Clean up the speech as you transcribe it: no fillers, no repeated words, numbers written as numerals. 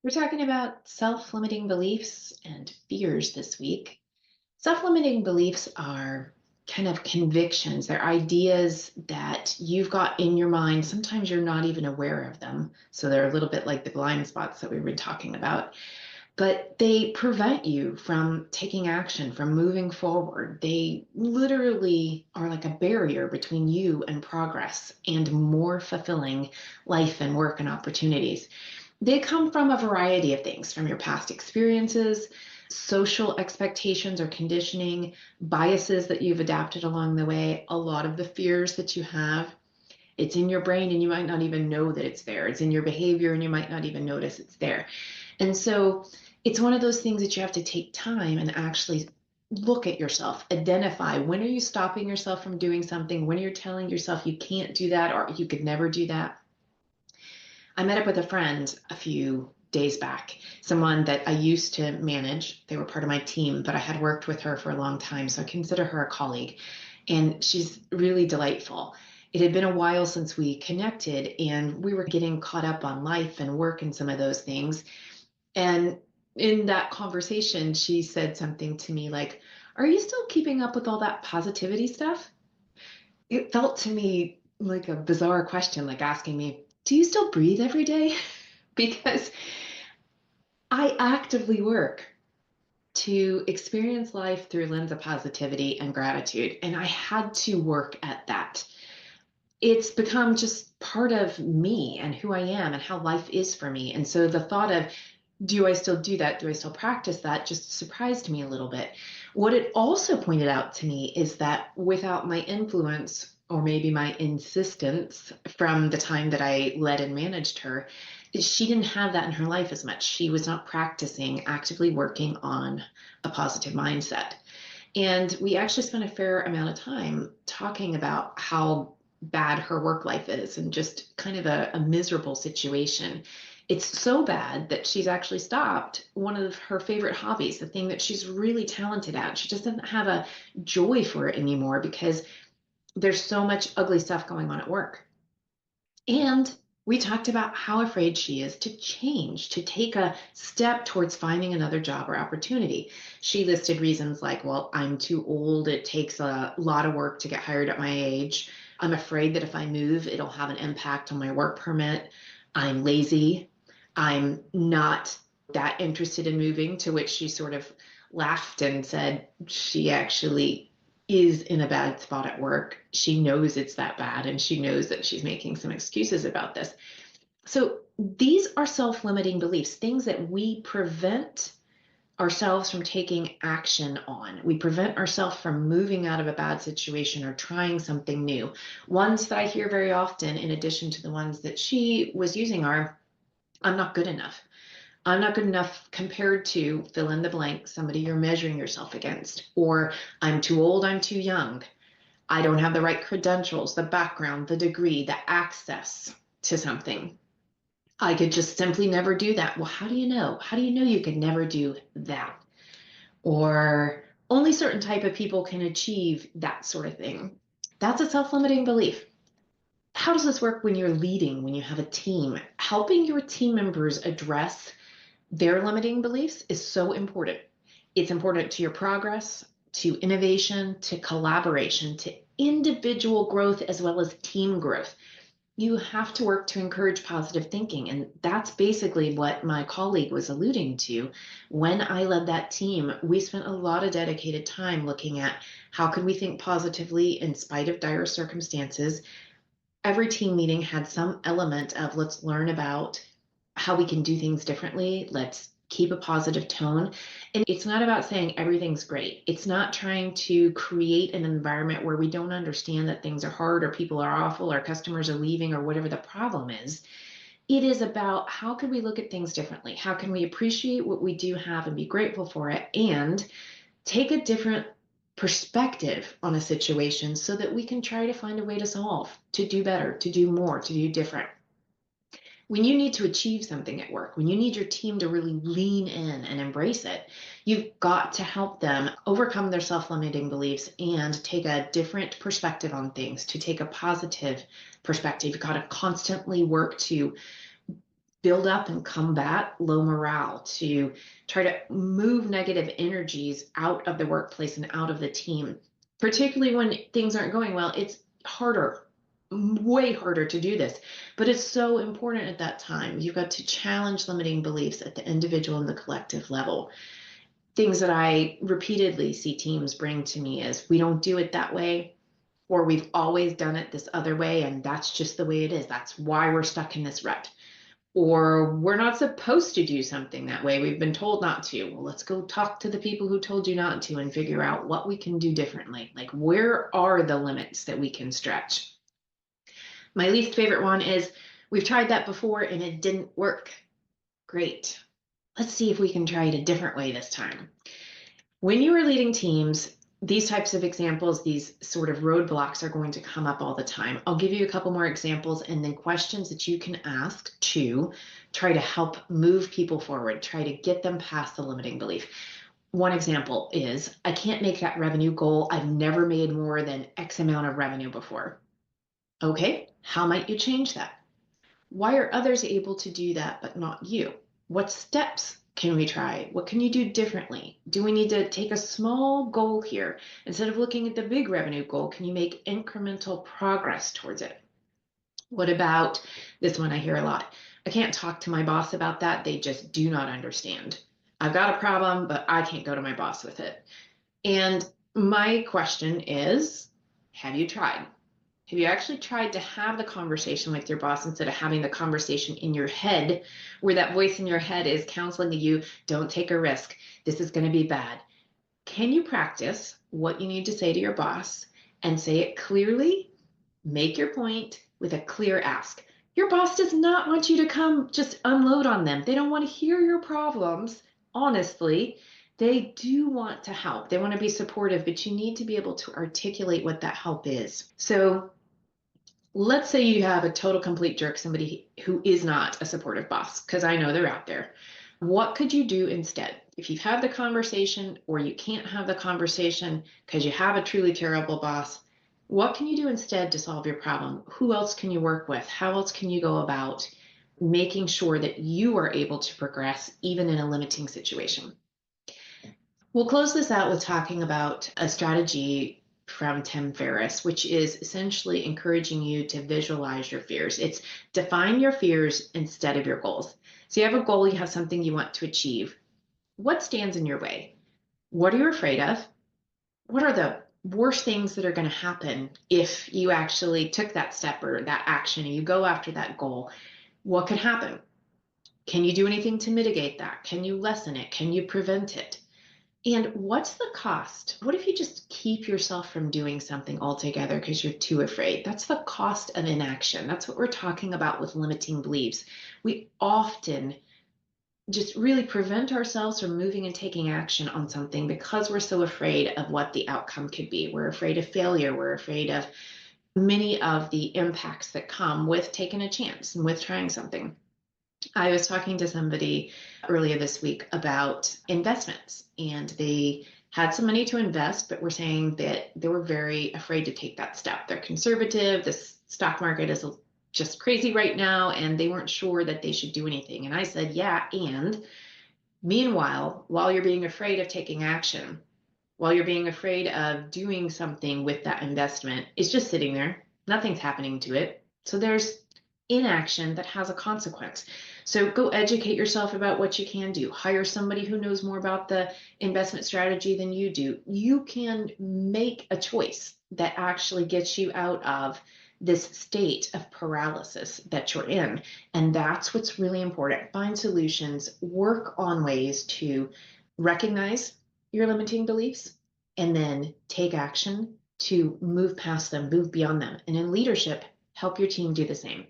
We're talking about self-limiting beliefs and fears this week. Self-limiting beliefs are kind of convictions. They're ideas that you've got in your mind. Sometimes you're not even aware of them. So they're a little bit like the blind spots that we've been talking about. But they prevent you from taking action, from moving forward. They literally are like a barrier between you and progress and more fulfilling life and work and opportunities. They come from a variety of things, from your past experiences, social expectations or conditioning, biases that you've adapted along the way, a lot of the fears that you have. It's in your brain and you might not even know that it's there. It's in your behavior and you might not even notice it's there. And so it's one of those things that you have to take time and actually look at yourself, identify when are you stopping yourself from doing something, when you're telling yourself you can't do that or you could never do that. I met up with a friend a few days back, someone that I used to manage. They were part of my team, but I had worked with her for a long time, so I consider her a colleague. And she's really delightful. It had been a while since we connected, and we were getting caught up on life and work and some of those things. And in that conversation, she said something to me like, "Are you still keeping up with all that positivity stuff?" It felt to me like a bizarre question, like asking me, "Do you still breathe every day?" Because I actively work to experience life through a lens of positivity and gratitude, and I had to work at that. It's become just part of me and who I am and how life is for me. And so the thought of, do I still do that? Do I still practice that? Just surprised me a little bit. What it also pointed out to me is that without my influence or maybe my insistence from the time that I led and managed her, she didn't have that in her life as much. She was not practicing, actively working on a positive mindset. And we actually spent a fair amount of time talking about how bad her work life is and just kind of a miserable situation. It's so bad that she's actually stopped one of her favorite hobbies, the thing that she's really talented at. She just doesn't have a joy for it anymore because there's so much ugly stuff going on at work. And we talked about how afraid she is to change, to take a step towards finding another job or opportunity. She listed reasons like, well, I'm too old. It takes a lot of work to get hired at my age. I'm afraid that if I move, it'll have an impact on my work permit. I'm lazy. I'm not that interested in moving, to which she sort of laughed and said she actually is in a bad spot at work. She knows it's that bad and she knows that she's making some excuses about this. So these are self-limiting beliefs, things that we prevent ourselves from taking action on. We prevent ourselves from moving out of a bad situation or trying something new. Ones that I hear very often, in addition to the ones that she was using, are, "I'm not good enough. I'm not good enough compared to fill in the blank, somebody you're measuring yourself against," or "I'm too old, I'm too young. I don't have the right credentials, the background, the degree, the access to something. I could just simply never do that." Well, how do you know? How do you know you could never do that? Or only certain type of people can achieve that sort of thing. That's a self-limiting belief. How does this work when you're leading, when you have a team? Helping your team members address their limiting beliefs is so important. It's important to your progress, to innovation, to collaboration, to individual growth, as well as team growth. You have to work to encourage positive thinking. And that's basically what my colleague was alluding to. When I led that team, we spent a lot of dedicated time looking at how could we think positively in spite of dire circumstances. Every team meeting had some element of, let's learn about how we can do things differently. Let's keep a positive tone. And it's not about saying everything's great. It's not trying to create an environment where we don't understand that things are hard or people are awful or customers are leaving or whatever the problem is. It is about how can we look at things differently? How can we appreciate what we do have and be grateful for it and take a different perspective on a situation so that we can try to find a way to solve, to do better, to do more, to do different. When you need to achieve something at work, when you need your team to really lean in and embrace it, you've got to help them overcome their self-limiting beliefs and take a different perspective on things, to take a positive perspective. You've got to constantly work to build up and combat low morale, to try to move negative energies out of the workplace and out of the team. Particularly when things aren't going well, it's harder, way harder to do this, but it's so important at that time. You've got to challenge limiting beliefs at the individual and the collective level. Things that I repeatedly see teams bring to me is, we don't do it that way, or we've always done it this other way, and that's just the way it is. That's why we're stuck in this rut. Or we're not supposed to do something that way. We've been told not to. Well, let's go talk to the people who told you not to and figure out what we can do differently. Like, where are the limits that we can stretch? My least favorite one is, we've tried that before and it didn't work. Great. Let's see if we can try it a different way this time. When you are leading teams, these types of examples, these sort of roadblocks are going to come up all the time. I'll give you a couple more examples and then questions that you can ask to try to help move people forward, try to get them past the limiting belief. One example is, I can't make that revenue goal. I've never made more than X amount of revenue before. Okay, how might you change that? Why are others able to do that but not you? What steps can we try? What can you do differently? Do we need to take a small goal here? Instead of looking at the big revenue goal, can you make incremental progress towards it? What about this one? I hear a lot. I can't talk to my boss about that. They just do not understand. I've got a problem, but I can't go to my boss with it. And my question is, have you tried? Have you actually tried to have the conversation with your boss instead of having the conversation in your head, where that voice in your head is counseling you, don't take a risk, this is going to be bad? Can you practice what you need to say to your boss and say it clearly? Make your point with a clear ask. Your boss does not want you to come just unload on them. They don't want to hear your problems, honestly. They do want to help. They want to be supportive, but you need to be able to articulate what that help is. So let's say you have a total complete jerk, somebody who is not a supportive boss, because I know they're out there. What could you do instead? If you've had the conversation or you can't have the conversation because you have a truly terrible boss, what can you do instead to solve your problem? Who else can you work with? How else can you go about making sure that you are able to progress even in a limiting situation? We'll close this out with talking about a strategy from Tim Ferriss, which is essentially encouraging you to visualize your fears. It's define your fears instead of your goals. So you have a goal, you have something you want to achieve. What stands in your way? What are you afraid of? What are the worst things that are going to happen if you actually took that step or that action and you go after that goal? What could happen? Can you do anything to mitigate that? Can you lessen it? Can you prevent it? And what's the cost? What if you just keep yourself from doing something altogether because you're too afraid? That's the cost of inaction. That's what we're talking about with limiting beliefs. We often just really prevent ourselves from moving and taking action on something because we're so afraid of what the outcome could be. We're afraid of failure. We're afraid of many of the impacts that come with taking a chance and with trying something. I was talking to somebody earlier this week about investments, and they had some money to invest, but were saying that they were very afraid to take that step. They're conservative. The stock market is just crazy right now, and they weren't sure that they should do anything. And I said, yeah. And meanwhile, while you're being afraid of taking action, while you're being afraid of doing something with that investment, it's just sitting there. Nothing's happening to it. So there's inaction that has a consequence. So go educate yourself about what you can do. Hire somebody who knows more about the investment strategy than you do. You can make a choice that actually gets you out of this state of paralysis that you're in. And that's what's really important. Find solutions, work on ways to recognize your limiting beliefs, and then take action to move past them, move beyond them. And in leadership, help your team do the same.